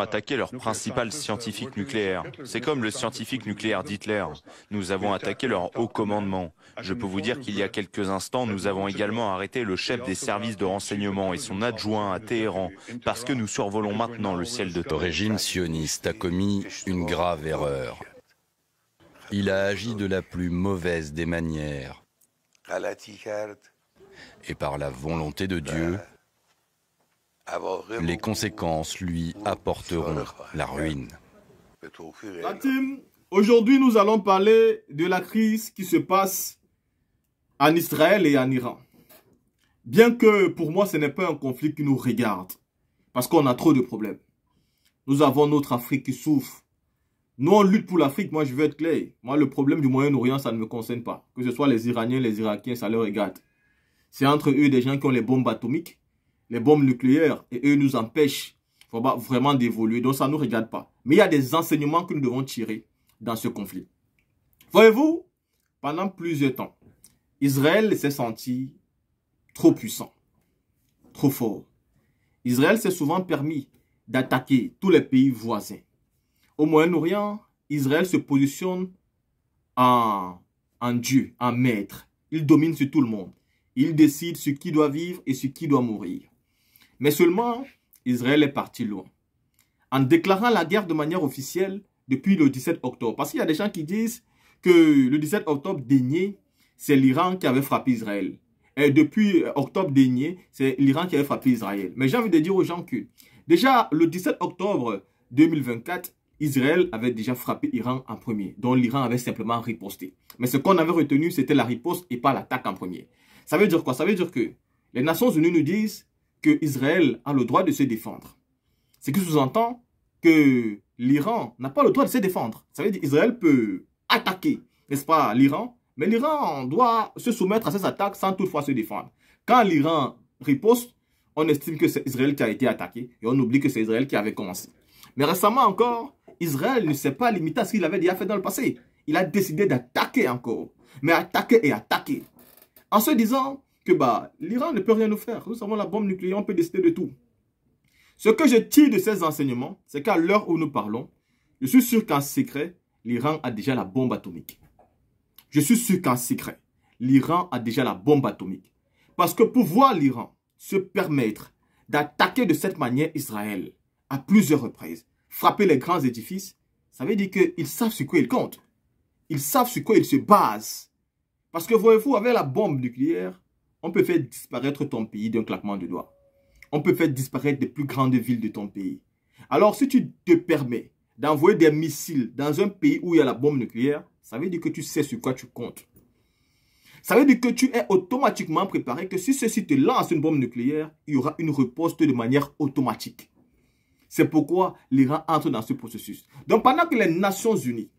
attaqué leur principal scientifique nucléaire. C'est comme le scientifique nucléaire d'Hitler. Nous avons attaqué leur haut commandement. Je peux vous dire qu'il y a quelques instants, nous avons également arrêté le chef des services de renseignement et son adjoint à Téhéran, parce que nous survolons maintenant le ciel de Le régime sioniste a commis une grave erreur. Il a agi de la plus mauvaise des manières. Et par la volonté de Dieu, les conséquences lui apporteront la ruine. La team, aujourd'hui nous allons parler de la crise qui se passe en Israël et en Iran. Bien que pour moi ce n'est pas un conflit qui nous regarde, parce qu'on a trop de problèmes. Nous avons notre Afrique qui souffre. Nous on lutte pour l'Afrique, moi je veux être clair. Moi le problème du Moyen-Orient ça ne me concerne pas. Que ce soit les Iraniens, les Irakiens, ça leur regarde. C'est entre eux des gens qui ont les bombes atomiques, les bombes nucléaires, et eux nous empêchent vraiment d'évoluer. Donc ça ne nous regarde pas. Mais il y a des enseignements que nous devons tirer dans ce conflit. Voyez-vous, pendant plusieurs temps, Israël s'est senti trop puissant, trop fort. Israël s'est souvent permis d'attaquer tous les pays voisins. Au Moyen-Orient, Israël se positionne en Dieu, en maître. Il domine sur tout le monde. Il décide ce qui doit vivre et ce qui doit mourir. Mais seulement, Israël est parti loin. En déclarant la guerre de manière officielle depuis le 17 octobre. Parce qu'il y a des gens qui disent que le 17 octobre dernier, c'est l'Iran qui avait frappé Israël. Et depuis octobre dernier, c'est l'Iran qui avait frappé Israël. Mais j'ai envie de dire aux gens que, déjà, le 17 octobre 2024, Israël avait déjà frappé l'Iran en premier. Donc l'Iran avait simplement riposté. Mais ce qu'on avait retenu, c'était la riposte et pas l'attaque en premier. Ça veut dire quoi? Ça veut dire que les Nations Unies nous disent que Israël a le droit de se défendre. Ce qui sous-entend que l'Iran n'a pas le droit de se défendre. Ça veut dire qu'Israël peut attaquer, n'est-ce pas, l'Iran, mais l'Iran doit se soumettre à ces attaques sans toutefois se défendre. Quand l'Iran riposte, on estime que c'est Israël qui a été attaqué et on oublie que c'est Israël qui avait commencé. Mais récemment encore, Israël ne s'est pas limité à ce qu'il avait déjà fait dans le passé. Il a décidé d'attaquer encore. Mais attaquer et attaquer. En se disant que l'Iran ne peut rien nous faire. Nous avons la bombe nucléaire, on peut décider de tout. Ce que je tire de ces enseignements, c'est qu'à l'heure où nous parlons, je suis sûr qu'en secret, l'Iran a déjà la bombe atomique. Je suis sûr qu'en secret, l'Iran a déjà la bombe atomique. Parce que pour voir l'Iran se permettre d'attaquer de cette manière Israël à plusieurs reprises, frapper les grands édifices, ça veut dire qu'ils savent sur quoi ils comptent. Ils savent sur quoi ils se basent. Parce que voyez-vous, avec la bombe nucléaire, on peut faire disparaître ton pays d'un claquement de doigts. On peut faire disparaître les plus grandes villes de ton pays. Alors, si tu te permets d'envoyer des missiles dans un pays où il y a la bombe nucléaire, ça veut dire que tu sais sur quoi tu comptes. Ça veut dire que tu es automatiquement préparé que si ceci te lance une bombe nucléaire, il y aura une riposte de manière automatique. C'est pourquoi l'Iran entre dans ce processus. Donc, pendant que les Nations Unies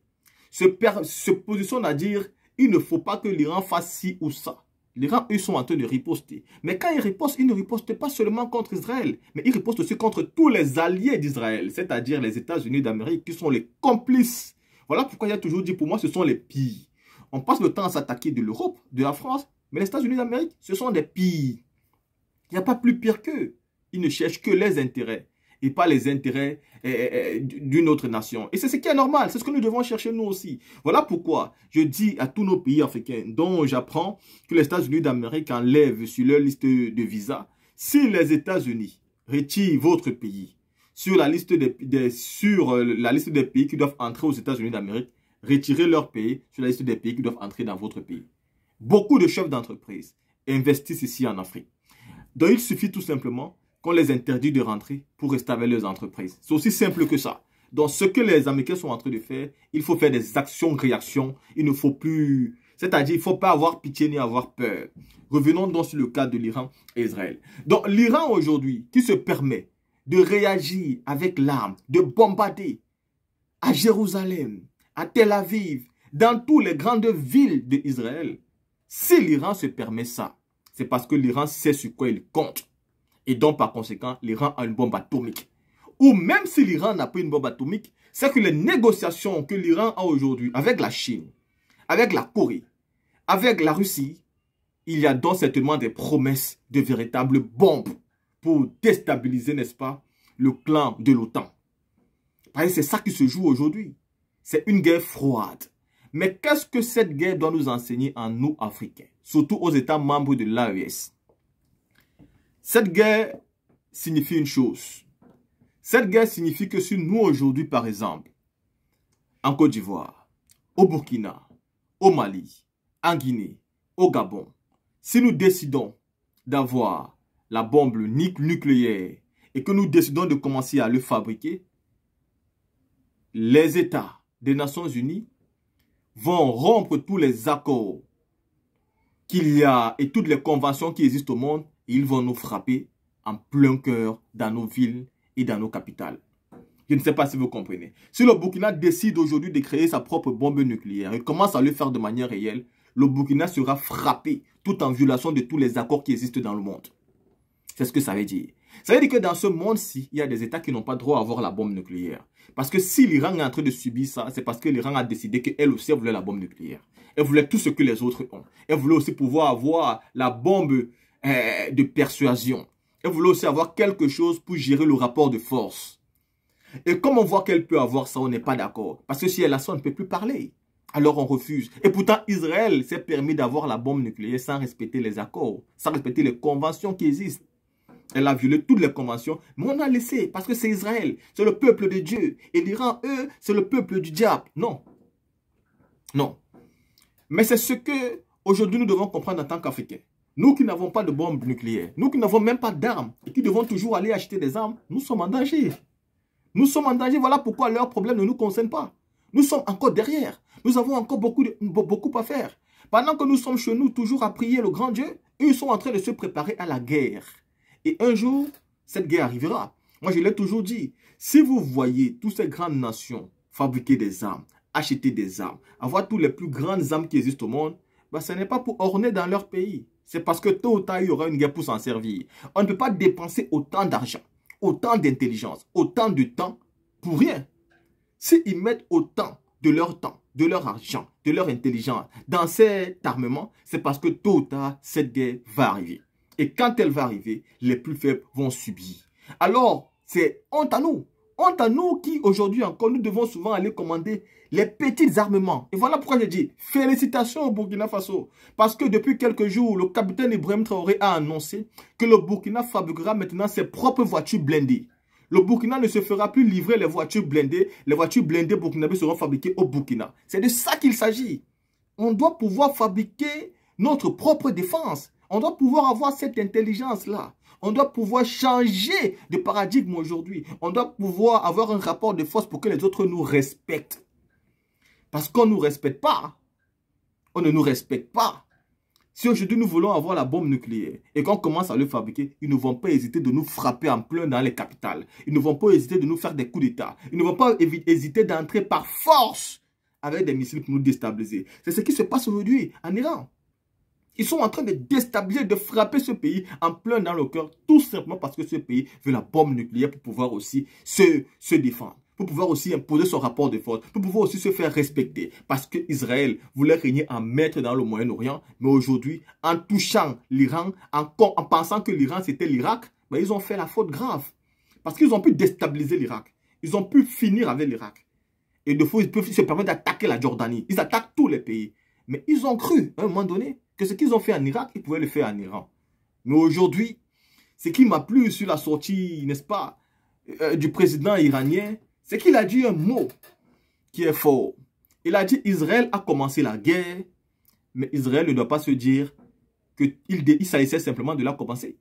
se positionnent à dire il ne faut pas que l'Iran fasse ci ou ça. L'Iran, ils sont en train de riposter. Mais quand ils ripostent, ils ne ripostent pas seulement contre Israël, mais ils ripostent aussi contre tous les alliés d'Israël, c'est-à-dire les États-Unis d'Amérique qui sont les complices. Voilà pourquoi il y a toujours dit, pour moi, ce sont les pires. On passe le temps à s'attaquer de l'Europe, de la France, mais les États-Unis d'Amérique, ce sont des pires. Il n'y a pas plus pire qu'eux. Ils ne cherchent que les intérêts et pas les intérêts d'une autre nation. Et c'est ce qui est normal, c'est ce que nous devons chercher nous aussi. Voilà pourquoi je dis à tous nos pays africains, dont j'apprends que les États-Unis d'Amérique enlèvent sur leur liste de visas, si les États-Unis retirent votre pays sur la liste des pays qui doivent entrer aux États-Unis d'Amérique, retirez leur pays sur la liste des pays qui doivent entrer dans votre pays. Beaucoup de chefs d'entreprise investissent ici en Afrique. Donc il suffit tout simplement qu'on les interdit de rentrer pour rester avec leurs entreprises. C'est aussi simple que ça. Donc, ce que les Américains sont en train de faire, il faut faire des actions-réactions. Il ne faut plus... C'est-à-dire, il ne faut pas avoir pitié ni avoir peur. Revenons donc sur le cas de l'Iran et Israël. Donc, l'Iran aujourd'hui, qui se permet de réagir avec l'arme, de bombarder à Jérusalem, à Tel Aviv, dans toutes les grandes villes d'Israël, si l'Iran se permet ça, c'est parce que l'Iran sait sur quoi il compte. Et donc, par conséquent, l'Iran a une bombe atomique. Ou même si l'Iran n'a pas une bombe atomique, c'est que les négociations que l'Iran a aujourd'hui avec la Chine, avec la Corée, avec la Russie, il y a donc certainement des promesses de véritables bombes pour déstabiliser, n'est-ce pas, le clan de l'OTAN. Parce que c'est ça qui se joue aujourd'hui. C'est une guerre froide. Mais qu'est-ce que cette guerre doit nous enseigner en nous, Africains, surtout aux États membres de l'AES? Cette guerre signifie une chose. Cette guerre signifie que si nous, aujourd'hui, par exemple, en Côte d'Ivoire, au Burkina, au Mali, en Guinée, au Gabon, si nous décidons d'avoir la bombe nucléaire et que nous décidons de commencer à le fabriquer, les États des Nations Unies vont rompre tous les accords qu'il y a et toutes les conventions qui existent au monde et ils vont nous frapper en plein cœur dans nos villes et dans nos capitales. Je ne sais pas si vous comprenez. Si le Burkina décide aujourd'hui de créer sa propre bombe nucléaire et commence à le faire de manière réelle, le Burkina sera frappé tout en violation de tous les accords qui existent dans le monde. C'est ce que ça veut dire. Ça veut dire que dans ce monde-ci, il y a des États qui n'ont pas droit à avoir la bombe nucléaire. Parce que si l'Iran est en train de subir ça, c'est parce que l'Iran a décidé qu'elle aussi voulait la bombe nucléaire. Elle voulait tout ce que les autres ont. Elle voulait aussi pouvoir avoir la bombe de persuasion. Elle voulait aussi avoir quelque chose pour gérer le rapport de force. Et comme on voit qu'elle peut avoir ça, on n'est pas d'accord. Parce que si elle a ça, on ne peut plus parler. Alors on refuse. Et pourtant, Israël s'est permis d'avoir la bombe nucléaire sans respecter les accords, sans respecter les conventions qui existent. Elle a violé toutes les conventions, mais on a laissé parce que c'est Israël, c'est le peuple de Dieu. Et l'Iran, eux, c'est le peuple du diable. Non. Non. Mais c'est ce que aujourd'hui nous devons comprendre en tant qu'Africains. Nous qui n'avons pas de bombe nucléaire, nous qui n'avons même pas d'armes et qui devons toujours aller acheter des armes, nous sommes en danger. Nous sommes en danger, voilà pourquoi leurs problèmes ne nous concernent pas. Nous sommes encore derrière. Nous avons encore beaucoup à faire. Pendant que nous sommes chez nous toujours à prier le grand Dieu, eux ils sont en train de se préparer à la guerre. Et un jour, cette guerre arrivera. Moi, je l'ai toujours dit. Si vous voyez toutes ces grandes nations fabriquer des armes, acheter des armes, avoir toutes les plus grandes armes qui existent au monde, ben, ce n'est pas pour orner dans leur pays. C'est parce que tôt ou tard, il y aura une guerre pour s'en servir. On ne peut pas dépenser autant d'argent, autant d'intelligence, autant de temps pour rien. S'ils mettent autant de leur temps, de leur argent, de leur intelligence dans cet armement, c'est parce que tôt ou tard, cette guerre va arriver. Et quand elle va arriver, les plus faibles vont subir. Alors, c'est honte à nous. Honte à nous qui, aujourd'hui encore, nous devons souvent aller commander les petits armements. Et voilà pourquoi je dis félicitations au Burkina Faso. Parce que depuis quelques jours, le capitaine Ibrahim Traoré a annoncé que le Burkina fabriquera maintenant ses propres voitures blindées. Le Burkina ne se fera plus livrer les voitures blindées. Les voitures blindées burkinabées seront fabriquées au Burkina. C'est de ça qu'il s'agit. On doit pouvoir fabriquer notre propre défense. On doit pouvoir avoir cette intelligence-là. On doit pouvoir changer de paradigme aujourd'hui. On doit pouvoir avoir un rapport de force pour que les autres nous respectent. Parce qu'on ne nous respecte pas. On ne nous respecte pas. Si aujourd'hui nous voulons avoir la bombe nucléaire et qu'on commence à le fabriquer, ils ne vont pas hésiter de nous frapper en plein dans les capitales. Ils ne vont pas hésiter de nous faire des coups d'État. Ils ne vont pas hésiter d'entrer par force avec des missiles pour nous déstabiliser. C'est ce qui se passe aujourd'hui en Iran. Ils sont en train de déstabiliser, de frapper ce pays en plein dans le cœur, tout simplement parce que ce pays veut la bombe nucléaire pour pouvoir aussi se défendre, pour pouvoir aussi imposer son rapport de force, pour pouvoir aussi se faire respecter. Parce que Israël voulait régner en maître dans le Moyen-Orient, mais aujourd'hui, en touchant l'Iran, en pensant que l'Iran c'était l'Irak, ben, ils ont fait la faute grave. Parce qu'ils ont pu déstabiliser l'Irak. Ils ont pu finir avec l'Irak. Et de fois, ils peuvent se permettre d'attaquer la Jordanie. Ils attaquent tous les pays. Mais ils ont cru, à un moment donné, que ce qu'ils ont fait en Irak, ils pouvaient le faire en Iran. Mais aujourd'hui, ce qui m'a plu sur la sortie, n'est-ce pas, du président iranien, c'est qu'il a dit un mot qui est fort. Il a dit Israël a commencé la guerre, mais Israël ne doit pas se dire qu'il s'agissait simplement de la commencer.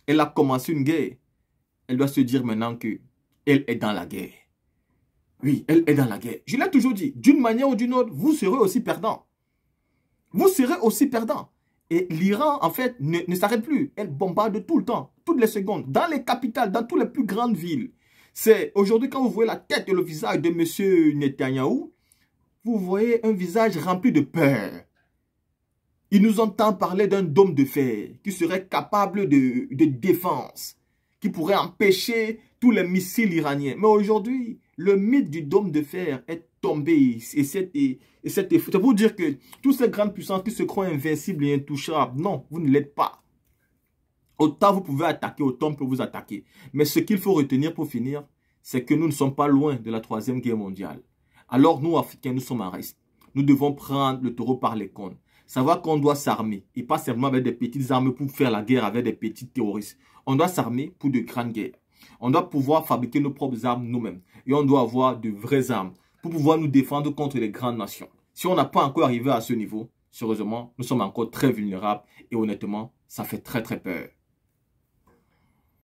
Elle a commencé une guerre. Elle doit se dire maintenant qu'elle est dans la guerre. Oui, elle est dans la guerre. Je l'ai toujours dit, d'une manière ou d'une autre, vous serez aussi perdant. Vous serez aussi perdant. Et l'Iran, en fait, ne s'arrête plus. Elle bombarde tout le temps, toutes les secondes, dans les capitales, dans toutes les plus grandes villes. C'est aujourd'hui, quand vous voyez la tête et le visage de M. Netanyahou, vous voyez un visage rempli de peur. Il nous entend parler d'un dôme de fer qui serait capable de défense, qui pourrait empêcher tous les missiles iraniens. Mais aujourd'hui, le mythe du dôme de fer est tombé. Et c'est pour dire que toutes ces grandes puissances qui se croient invincibles et intouchables, non, vous ne l'êtes pas. Autant vous pouvez attaquer, autant on peut vous attaquer. Mais ce qu'il faut retenir pour finir, c'est que nous ne sommes pas loin de la 3e guerre mondiale. Alors nous, Africains, nous sommes en reste. Nous devons prendre le taureau par les cornes. Savoir qu'on doit s'armer et pas seulement avec des petites armes pour faire la guerre avec des petits terroristes. On doit s'armer pour de grandes guerres. On doit pouvoir fabriquer nos propres armes nous-mêmes. Et on doit avoir de vraies armes pour pouvoir nous défendre contre les grandes nations. Si on n'a pas encore arrivé à ce niveau, sérieusement, nous sommes encore très vulnérables et honnêtement, ça fait très très peur.